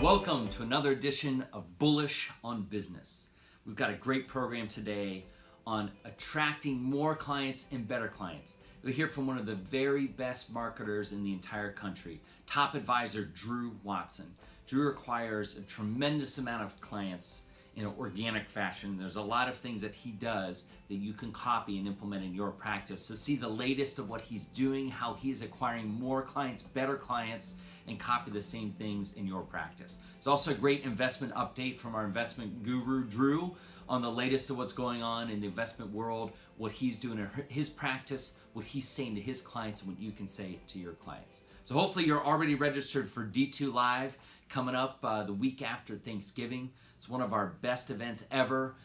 Welcome to another edition of Bullish on Business. We've got a great program today on attracting more clients and better clients. You'll hear from one of the very best marketers in the entire country, top advisor Drew Watson. Drew acquires a tremendous amount of clients in an organic fashion. There's a lot of things that he does that you can copy and implement in your practice. So see the latest of what he's doing, how he's acquiring more clients, better clients, and copy the same things in your practice. It's also a great investment update from our investment guru, Drew, on the latest of what's going on in the investment world, what he's doing in his practice, what he's saying to his clients, and what you can say to your clients. So hopefully you're already registered for D2 Live coming up the week after Thanksgiving. It's one of our best events ever.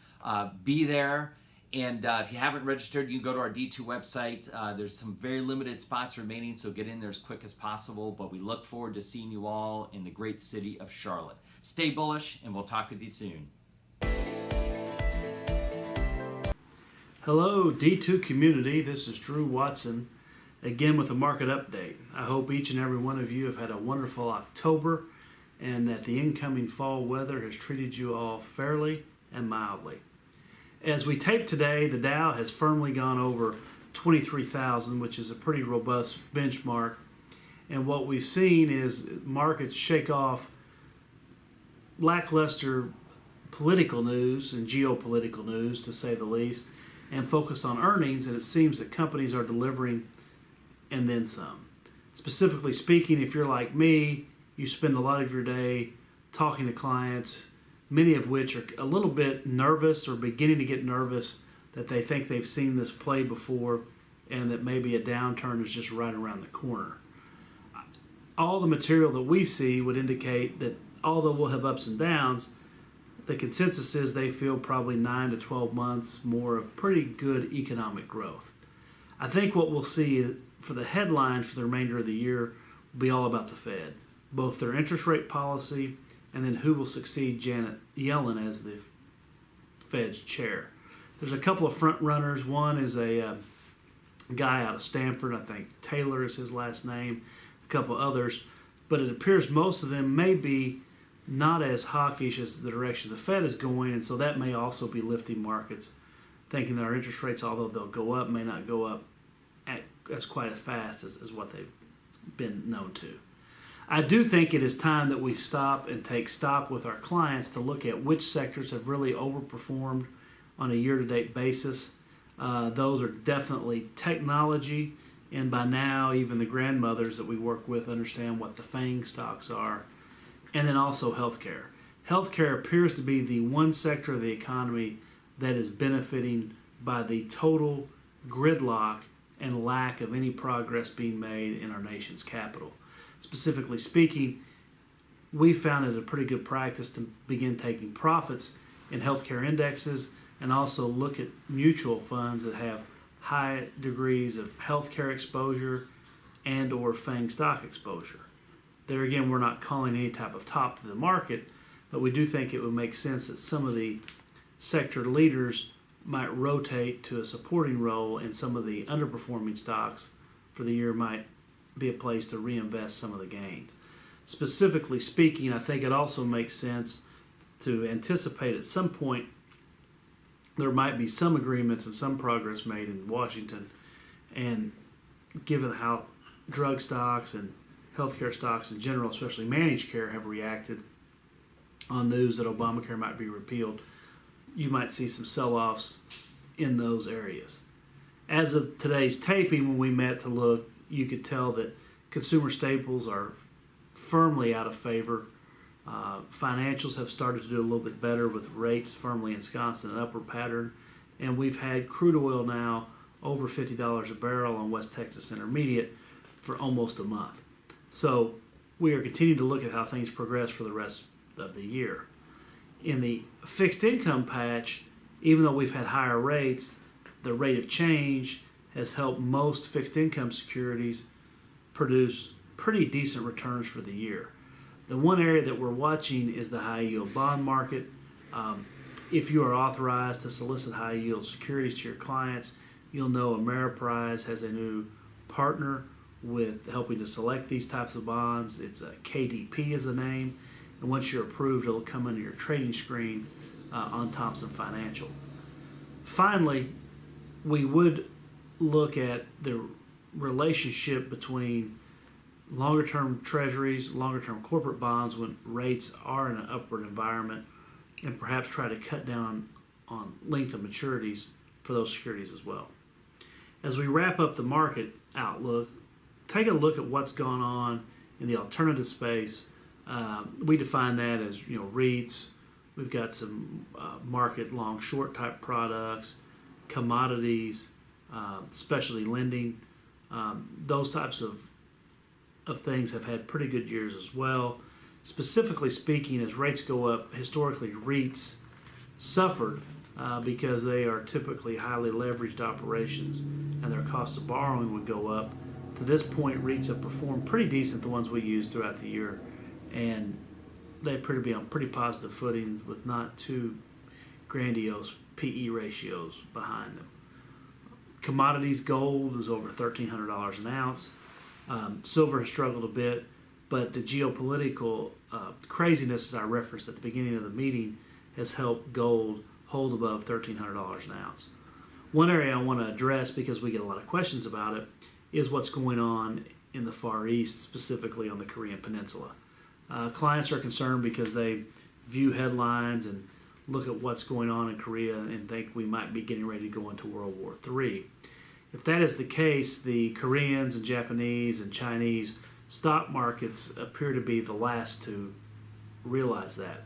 Be there. And if you haven't registered, you can go to our D2 website. There's some very limited spots remaining, so get in there as quick as possible. But we look forward to seeing you all in the great city of Charlotte. Stay bullish, and we'll talk with you soon. Hello, D2 community. This is Drew Watson, again with a market update. I hope each and every one of you have had a wonderful October and that the incoming fall weather has treated you all fairly and mildly. As we tape today, the Dow has firmly gone over 23,000, which is a pretty robust benchmark. And what we've seen is markets shake off lackluster political news and geopolitical news, to say the least, and focus on earnings, and it seems that companies are delivering and then some. Specifically speaking, if you're like me, you spend a lot of your day talking to clients, many of which are a little bit nervous or beginning to get nervous that they think they've seen this play before and that maybe a downturn is just right around the corner. All the material that we see would indicate that although we'll have ups and downs, the consensus is they feel probably 9 to 12 months more of pretty good economic growth. I think what we'll see for the headlines for the remainder of the year will be all about the Fed, both their interest rate policy and then who will succeed Janet Yellen as the Fed's chair. There's a couple of front runners. One is a guy out of Stanford, I think Taylor is his last name, a couple others, but it appears most of them may be not as hawkish as the direction the Fed is going, and so that may also be lifting markets, thinking that our interest rates, although they'll go up, may not go up as quite as fast as what they've been known to. I do think it is time that we stop and take stock with our clients to look at which sectors have really overperformed on a year-to-date basis. Those are definitely technology, and by now even the grandmothers that we work with understand what the FANG stocks are, and then also healthcare. Healthcare appears to be the one sector of the economy that is benefiting by the total gridlock and lack of any progress being made in our nation's capital. Specifically speaking, we found it a pretty good practice to begin taking profits in healthcare indexes and also look at mutual funds that have high degrees of healthcare exposure and or FANG stock exposure. There again, we're not calling any type of top to the market, but we do think it would make sense that some of the sector leaders might rotate to a supporting role, and some of the underperforming stocks for the year might be a place to reinvest some of the gains. Specifically speaking, I think it also makes sense to anticipate at some point there might be some agreements and some progress made in Washington, and given how drug stocks and healthcare stocks in general, especially managed care, have reacted on news that Obamacare might be repealed, you might see some sell-offs in those areas. As of today's taping, when we met to look, you could tell that consumer staples are firmly out of favor. Financials have started to do a little bit better with rates firmly ensconced in an upward pattern. And we've had crude oil now over $50 a barrel on West Texas Intermediate for almost a month. So we are continuing to look at how things progress for the rest of the year. In the fixed income patch, even though we've had higher rates, the rate of change has helped most fixed income securities produce pretty decent returns for the year. The one area that we're watching is the high yield bond market. If you are authorized to solicit high yield securities to your clients, you'll know Ameriprise has a new partner with helping to select these types of bonds. It's KDP is the name, And once you're approved, it'll come under your trading screen on Thompson Financial. Finally, we would look at the relationship between longer-term treasuries, longer-term corporate bonds when rates are in an upward environment, and perhaps try to cut down on length of maturities for those securities as well. As we wrap up the market outlook, take a look at what's gone on in the alternative space. We define that as REITs. We've got some market long short type products, commodities, specialty lending. Those types of things have had pretty good years as well. Specifically speaking, as rates go up, historically REITs suffered because they are typically highly leveraged operations and their cost of borrowing would go up. To this point, REITs have performed pretty decent, the ones we use throughout the year, and they appear to be on pretty positive footing with not too grandiose PE ratios behind them. Commodities, gold is over $1,300 an ounce. Silver has struggled a bit, but the geopolitical craziness, as I referenced at the beginning of the meeting, has helped gold hold above $1,300 an ounce. One area I want to address, because we get a lot of questions about it, is what's going on in the Far East, specifically on the Korean Peninsula. Clients are concerned because they view headlines and look at what's going on in Korea and think we might be getting ready to go into World War III. If that is the case, the Koreans and Japanese and Chinese stock markets appear to be the last to realize that.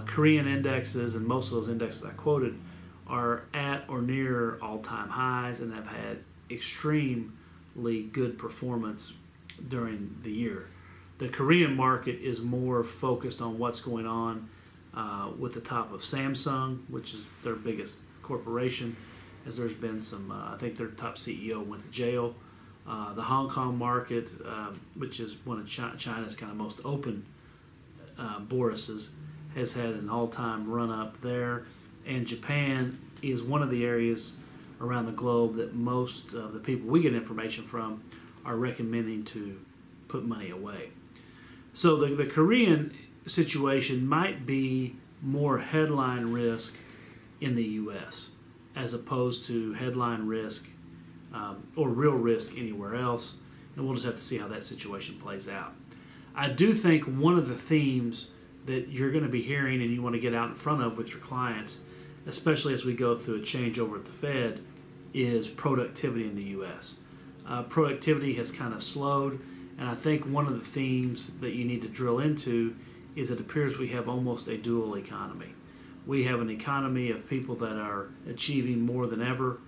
Korean indexes, and most of those indexes I quoted, are at or near all-time highs and have had extremely good performance during the year. The Korean market is more focused on what's going on with the top of Samsung, which is their biggest corporation, as there's been some, I think their top CEO went to jail. The Hong Kong market, which is one of China's kind of most open borises, has had an all-time run-up there. And Japan is one of the areas around the globe that most of the people we get information from are recommending to put money away. So the Korean situation might be more headline risk in the U.S. as opposed to headline risk or real risk anywhere else, and we'll just have to see how that situation plays out. I do think one of the themes that you're going to be hearing and you want to get out in front of with your clients, especially as we go through a changeover at the Fed, is productivity in the U.S. Productivity has kind of slowed, and I think one of the themes that you need to drill into is it appears we have almost a dual economy. We have an economy of people that are achieving more than ever,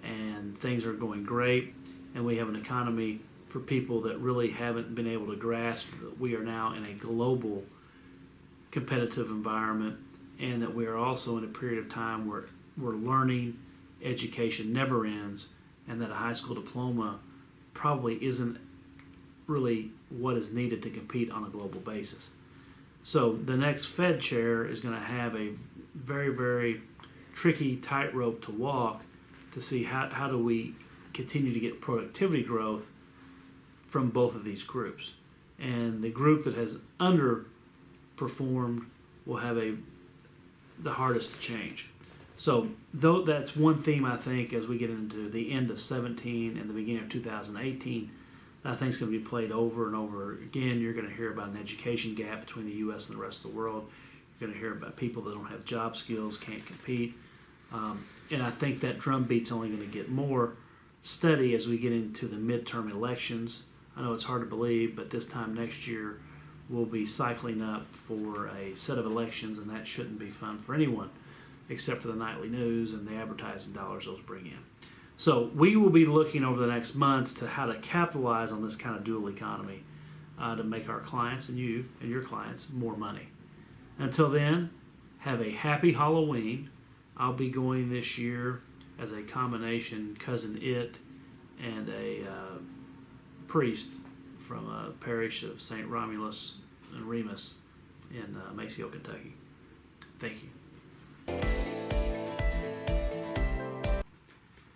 and things are going great, and we have an economy for people that really haven't been able to grasp that we are now in a global competitive environment, and that we are also in a period of time where we're learning, education never ends, and that a high school diploma probably isn't really what is needed to compete on a global basis. So the next Fed chair is going to have a very, very tricky tightrope to walk to see how do we continue to get productivity growth from both of these groups. And the group that has underperformed will have the hardest to change. So though that's one theme, I think, as we get into the end of 17 and the beginning of 2018, I think it's going to be played over and over again. You're going to hear about an education gap between the U.S. and the rest of the world. You're going to hear about people that don't have job skills, can't compete. And I think that drumbeat's only going to get more steady as we get into the midterm elections. I know it's hard to believe, but this time next year we'll be cycling up for a set of elections, and that shouldn't be fun for anyone except for the nightly news and the advertising dollars those bring in. So we will be looking over the next months to how to capitalize on this kind of dual economy to make our clients and you and your clients more money. Until then, have a happy Halloween. I'll be going this year as a combination cousin It and a priest from a parish of St. Romulus and Remus in Maceo, Kentucky. Thank you.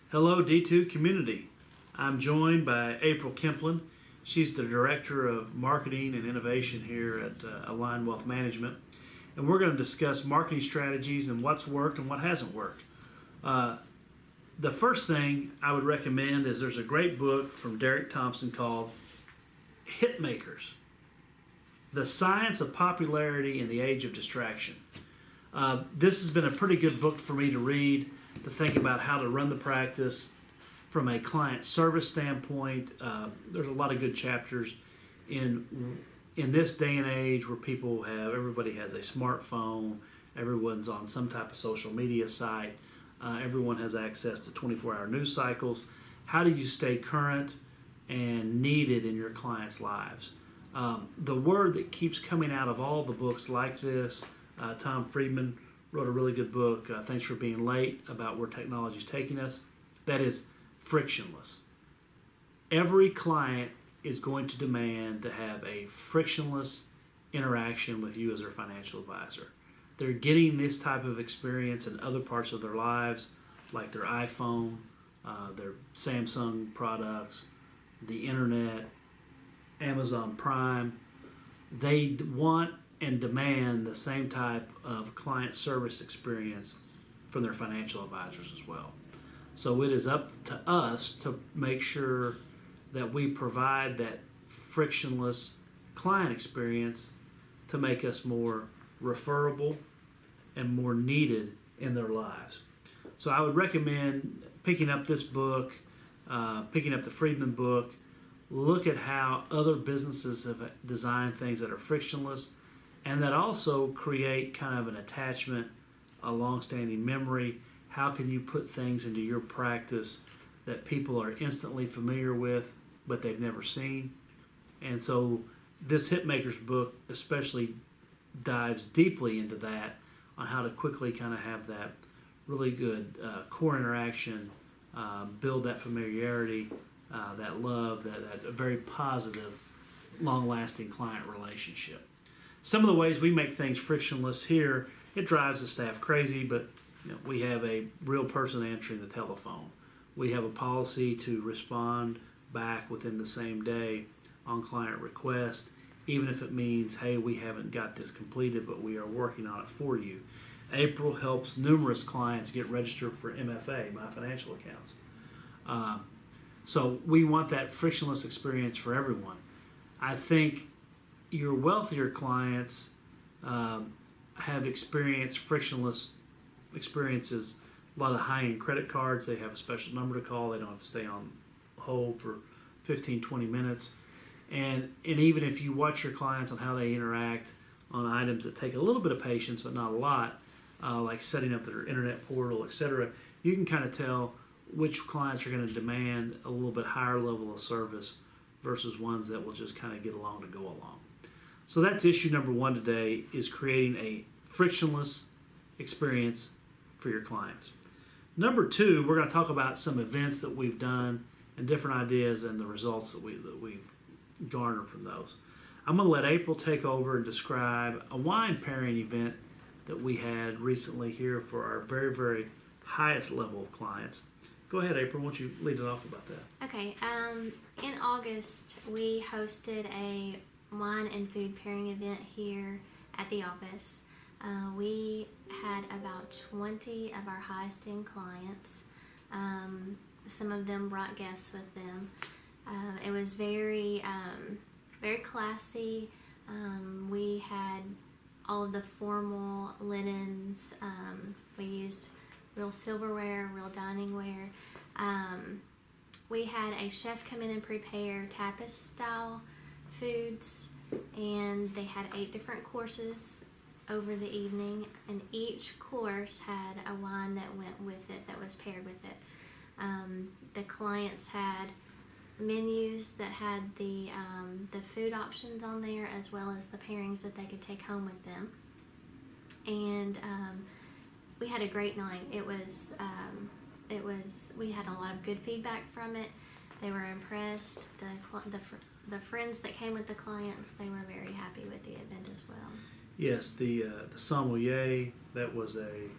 Hello, D2 community. I'm joined by April Kemplin. She's the Director of Marketing and Innovation here at Align Wealth Management. And we're going to discuss marketing strategies and what's worked and what hasn't worked. The first thing I would recommend is there's a great book from Derek Thompson called Hitmakers: The Science of Popularity in the Age of Distraction. This has been a pretty good book for me to read, to think about how to run the practice from a client service standpoint. There's a lot of good chapters in this day and age where everybody has a smartphone, everyone's on some type of social media site, everyone has access to 24-hour news cycles. How do you stay current and needed in your clients' lives? The word that keeps coming out of all the books like this, Tom Friedman wrote a really good book, Thanks for Being Late, about where technology is taking us. That is frictionless. Every client is going to demand to have a frictionless interaction with you as their financial advisor. They're getting this type of experience in other parts of their lives, like their iPhone, their Samsung products, the internet, Amazon Prime. They want and demand the same type of client service experience from their financial advisors as well. So it is up to us to make sure that we provide that frictionless client experience to make us more referable and more needed in their lives. So I would recommend picking up this book, picking up the Friedman book. Look at how other businesses have designed things that are frictionless and that also create kind of an attachment, a long-standing memory. How can you put things into your practice that people are instantly familiar with but they've never seen? And so this Hitmakers book especially dives deeply into that, on how to quickly kind of have that really good core interaction, build that familiarity, that love, that very positive, long-lasting client relationship. Some of the ways we make things frictionless here, it drives the staff crazy, but we have a real person answering the telephone. We have a policy to respond back within the same day on client request, even if it means, hey, we haven't got this completed, but we are working on it for you. April helps numerous clients get registered for MFA, My Financial Accounts. So we want that frictionless experience for everyone. I think your wealthier clients have experienced frictionless experiences. A lot of high-end credit cards, they have a special number to call. They don't have to stay on hold for 15, 20 minutes. And even if you watch your clients on how they interact on items that take a little bit of patience but not a lot, like setting up their internet portal, etc., you can kind of tell which clients are going to demand a little bit higher level of service versus ones that will just kind of get along to go along. So that's issue number one today, is creating a frictionless experience for your clients. Number two, we're going to talk about some events that we've done and different ideas and the results that we've garnered from those. I'm going to let April take over and describe a wine pairing event that we had recently here for our very, very highest level of clients. Go ahead, April. Why don't you lead it off about that? Okay. In August, we hosted a wine and food pairing event here at the office. We had about 20 of our highest end clients. Some of them brought guests with them. It was very classy. We had all of the formal linens. We used real silverware, real dining ware. We had a chef come in and prepare tapas style foods, and they had 8 different courses over the evening, and each course had a wine that went with it, that was paired with it. The clients had menus that had the food options on there, as well as the pairings that they could take home with them. And we had a great night. We had a lot of good feedback from it. They were impressed. The friends that came with the clients, they were very happy with the event as well. Yes, the sommelier, that was a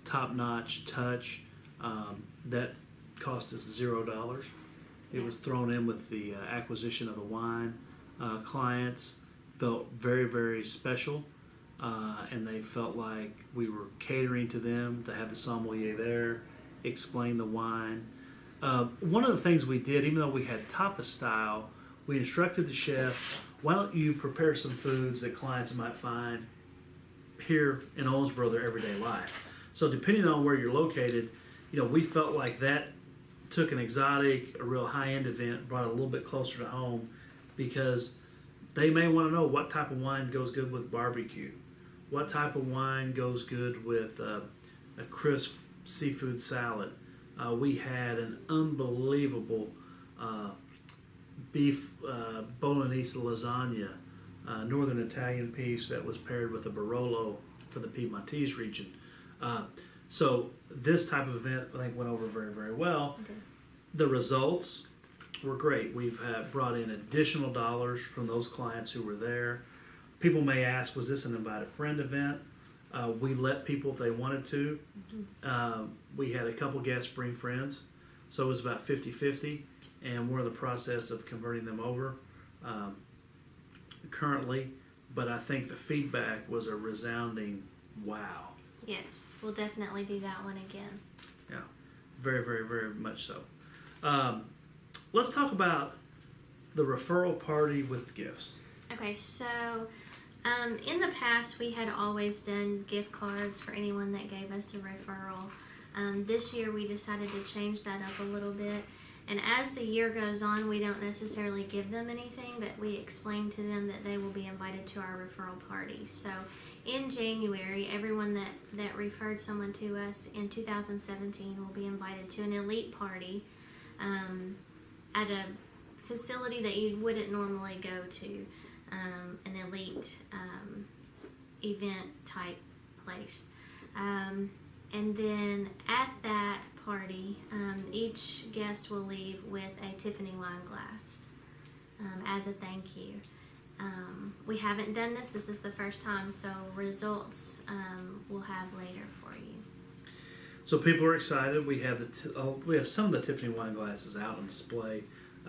top-notch touch. That cost us $0. It was thrown in with the acquisition of the wine. Clients felt very, very special, and they felt like we were catering to them to have the sommelier there, explain the wine. One of the things we did, even though we had tapas style, we instructed the chef, why don't you prepare some foods that clients might find here in Owensboro, their everyday life. So depending on where you're located, we felt like that took an exotic, a real high-end event, brought it a little bit closer to home, because they may want to know what type of wine goes good with barbecue, what type of wine goes good with a crisp seafood salad. We had an unbelievable beef bolognese lasagna, northern Italian piece that was paired with a Barolo for the Piedmontese region. So this type of event, I think, went over very, very well. Okay. The results were great. We've brought in additional dollars from those clients who were there. People may ask, was this an invited friend event? We let people if they wanted to. We had a couple guests bring friends, so it was about 50-50, and we're in the process of converting them over currently, but I think the feedback was a resounding wow. Yes, we'll definitely do that one again. Yeah, very, very, very much so. Let's talk about the referral party with gifts. Okay, so in the past we had always done gift cards for anyone that gave us a referral. This year we decided to change that up a little bit. And as the year goes on, we don't necessarily give them anything, but we explain to them that they will be invited to our referral party. So in January, everyone that referred someone to us in 2017 will be invited to an elite party at a facility that you wouldn't normally go to, an elite event type place. And then at that party, each guest will leave with a Tiffany wine glass as a thank you. We haven't done this. This is the first time, so results we'll have later for you. So people are excited. We have we have some of the Tiffany wine glasses out on display.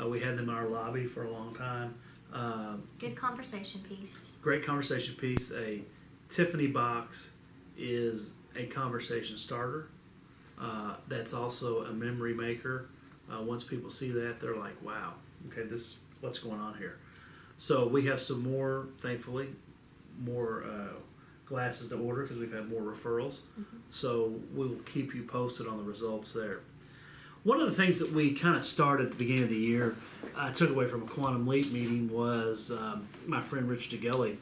We had them in our lobby for a long time. Good conversation piece. Great conversation piece. A Tiffany box is a conversation starter. That's also a memory maker. Once people see that, they're like, wow, okay, what's going on here? So we have some more, thankfully, more glasses to order because we've had more referrals. Mm-hmm. So we'll keep you posted on the results there. One of the things that we kind of started at the beginning of the year, I took away from a Quantum Leap meeting, was my friend Rich DeGelli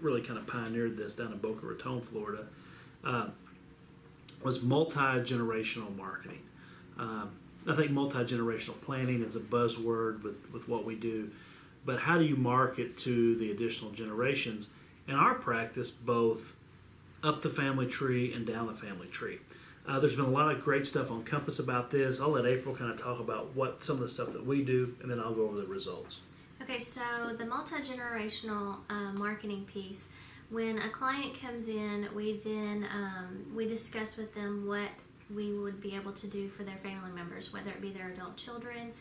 really kind of pioneered this down in Boca Raton, Florida, was multi-generational marketing. I think multi-generational planning is a buzzword with what we do, but how do you market to the additional generations? In our practice, both up the family tree and down the family tree. There's been a lot of great stuff on Compass about this. I'll let April kind of talk about what some of the stuff that we do, and then I'll go over the results. Okay, so the multi-generational marketing piece, when a client comes in, we then we discuss with them what we would be able to do for their family members, whether it be their adult children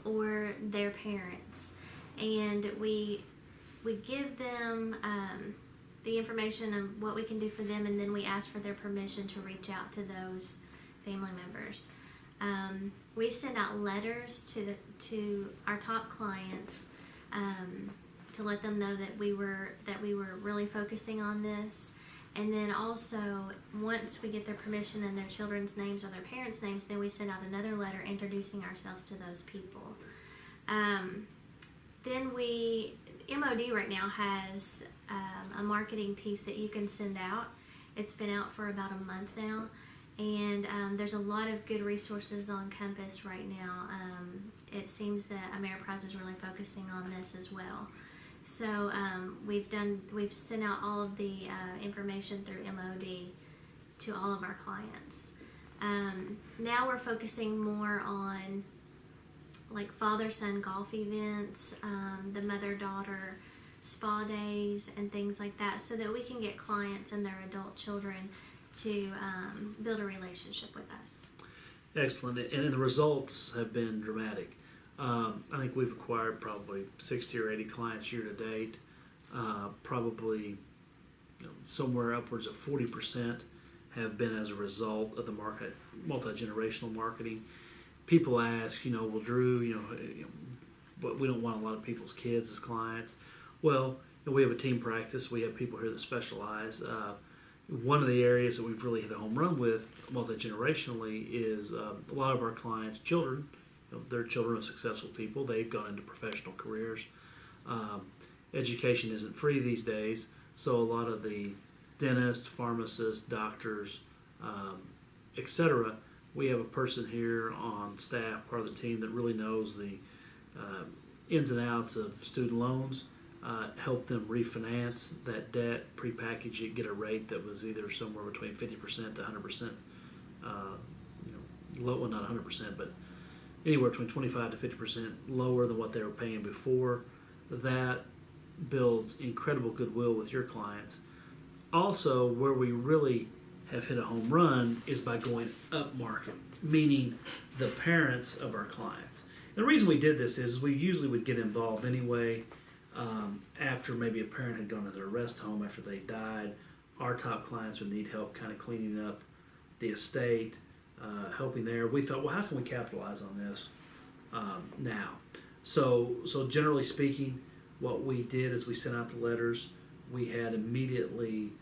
or their parents, and we give them the information of what we can do for them, and then we ask for their permission to reach out to those family members. We send out letters to our top clients to let them know that we were really focusing on this, and then also once we get their permission and their children's names or their parents' names, then we send out another letter introducing ourselves to those people. Then MOD right now has a marketing piece that you can send out. It's been out for about a month now, and there's a lot of good resources on Compass right now. It seems that Ameriprise is really focusing on this as well. So we've sent out all of the information through MOD to all of our clients. Now we're focusing more on like father-son golf events, the mother-daughter spa days, and things like that, so that we can get clients and their adult children to build a relationship with us. Excellent, and the results have been dramatic. I think we've acquired probably 60 or 80 clients year to date. Probably somewhere upwards of 40% have been as a result of the market, multi-generational marketing. People ask, well, Drew, but we don't want a lot of people's kids as clients. Well, we have a team practice. We have people here that specialize. One of the areas that we've really hit a home run with multi-generationally is a lot of our clients' children. They're children of successful people. They've gone into professional careers. Education isn't free these days, so a lot of the dentists, pharmacists, doctors, etc. We have a person here on staff, part of the team, that really knows the ins and outs of student loans, help them refinance that debt, prepackage it, get a rate that was either somewhere between 50% to 100%, low, well, not 100%, but anywhere between 25 to 50% lower than what they were paying before. That builds incredible goodwill with your clients. Also, where we really have hit a home run is by going up market, meaning the parents of our clients. And the reason we did this is we usually would get involved anyway after maybe a parent had gone to their rest home after they died. Our top clients would need help kind of cleaning up the estate, helping there. We thought, well, how can we capitalize on this now? So generally speaking, what we did is we sent out the letters. We had immediately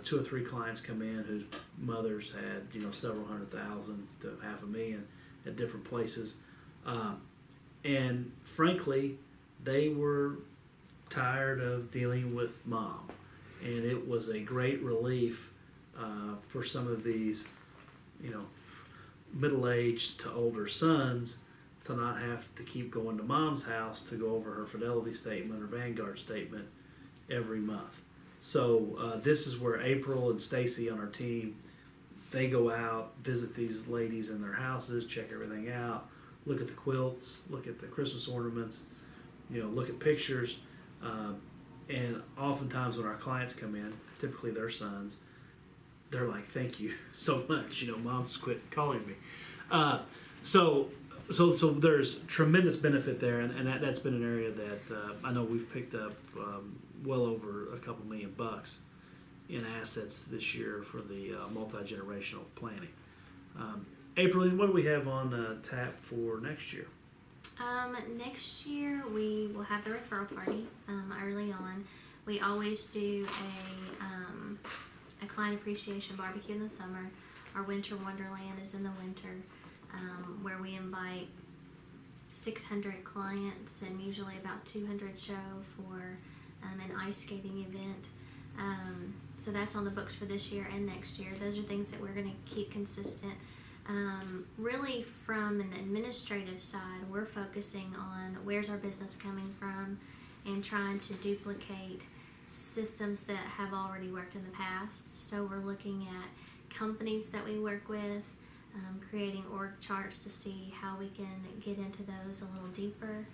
2 or 3 clients come in whose mothers had several $100,000 to $500,000 at different places, and frankly, they were tired of dealing with mom, and it was a great relief for some of these middle-aged to older sons to not have to keep going to mom's house to go over her Fidelity statement or Vanguard statement every month. So this is where April and Stacy on our team, they go out, visit these ladies in their houses, check everything out, look at the quilts, look at the Christmas ornaments, look at pictures. And oftentimes when our clients come in, typically their sons, they're like, thank you so much. Mom's quit calling me. So there's tremendous benefit there, and that's been an area that I know we've picked up well over a couple $1 million in assets this year for the multi-generational planning. April, what do we have on tap for next year? Next year we will have the referral party early on. We always do a client appreciation barbecue in the summer. Our winter wonderland is in the winter, where we invite 600 clients and usually about 200 show for an ice skating event. So that's on the books for this year and next year. Those are things that we're going to keep consistent. Really, from an administrative side, we're focusing on where's our business coming from and trying to duplicate systems that have already worked in the past. So we're looking at companies that we work with, creating org charts to see how we can get into those a little deeper.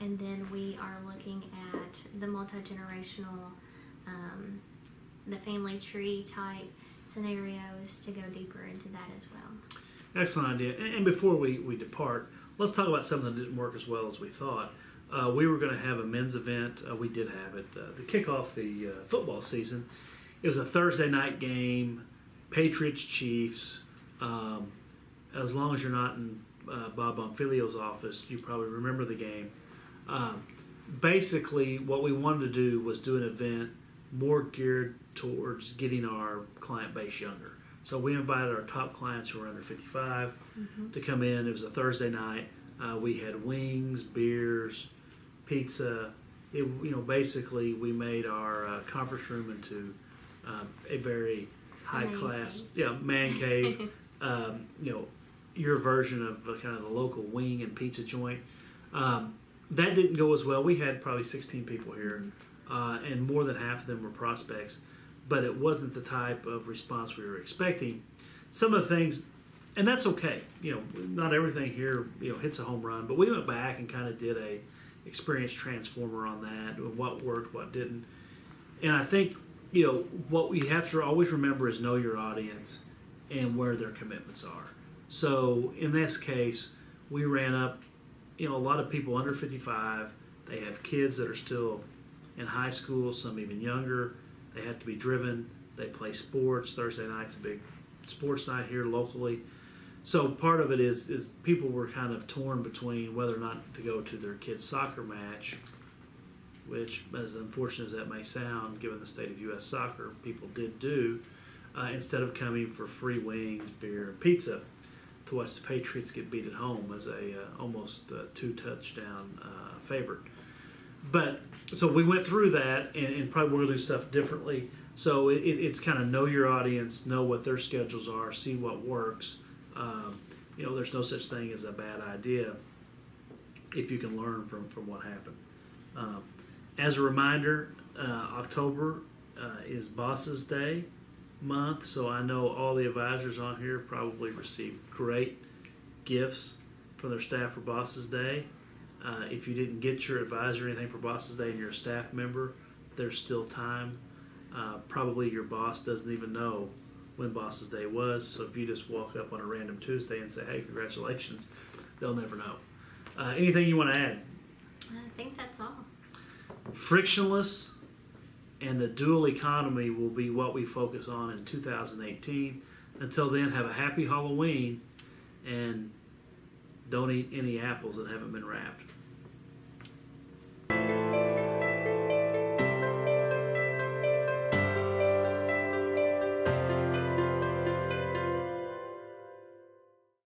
And then we are looking at the multi-generational, the family tree type scenarios to go deeper into that as well. Excellent idea. And before we depart, let's talk about something that didn't work as well as we thought. We were going to have a men's event. We did have it to kick off the football season. It was a Thursday night game, Patriots-Chiefs. As long as you're not in Bob Bonfilio's office, you probably remember the game. Basically, what we wanted to do was do an event more geared towards getting our client base younger. So we invited our top clients who were under 55 to come in. It was a Thursday night. We had wings, beers, pizza. Basically we made our conference room into a very high class, man cave. Your version of kind of the local wing and pizza joint. That didn't go as well. We had probably 16 people here, and more than half of them were prospects, but it wasn't the type of response we were expecting. Some of the things, and that's okay. Not everything here hits a home run, but we went back and kind of did a experience transformer on that, what worked, what didn't. And I think what we have to always remember is know your audience and where their commitments are. So in this case, we ran up a lot of people under 55, they have kids that are still in high school, some even younger. They have to be driven. They play sports. Thursday night's a big sports night here locally. So part of it is people were kind of torn between whether or not to go to their kid's soccer match, which, as unfortunate as that may sound, given the state of U.S. soccer, people did do, instead of coming for free wings, beer, and pizza to watch the Patriots get beat at home as a almost 2-touchdown favorite. But so we went through that, and probably we're going to do stuff differently. So it's kind of know your audience, know what their schedules are, see what works. There's no such thing as a bad idea if you can learn from what happened. As a reminder, October is Bosses Day month, so I know all the advisors on here probably received great gifts from their staff for Bosses Day. If you didn't get your advisor or anything for Bosses Day and you're a staff member, there's still time. Probably your boss doesn't even know when Bosses Day was, so if you just walk up on a random Tuesday and say, hey, congratulations, they'll never know. Anything you want to add? I think that's all. Frictionless and the dual economy will be what we focus on in 2018. Until then, have a happy Halloween and don't eat any apples that haven't been wrapped.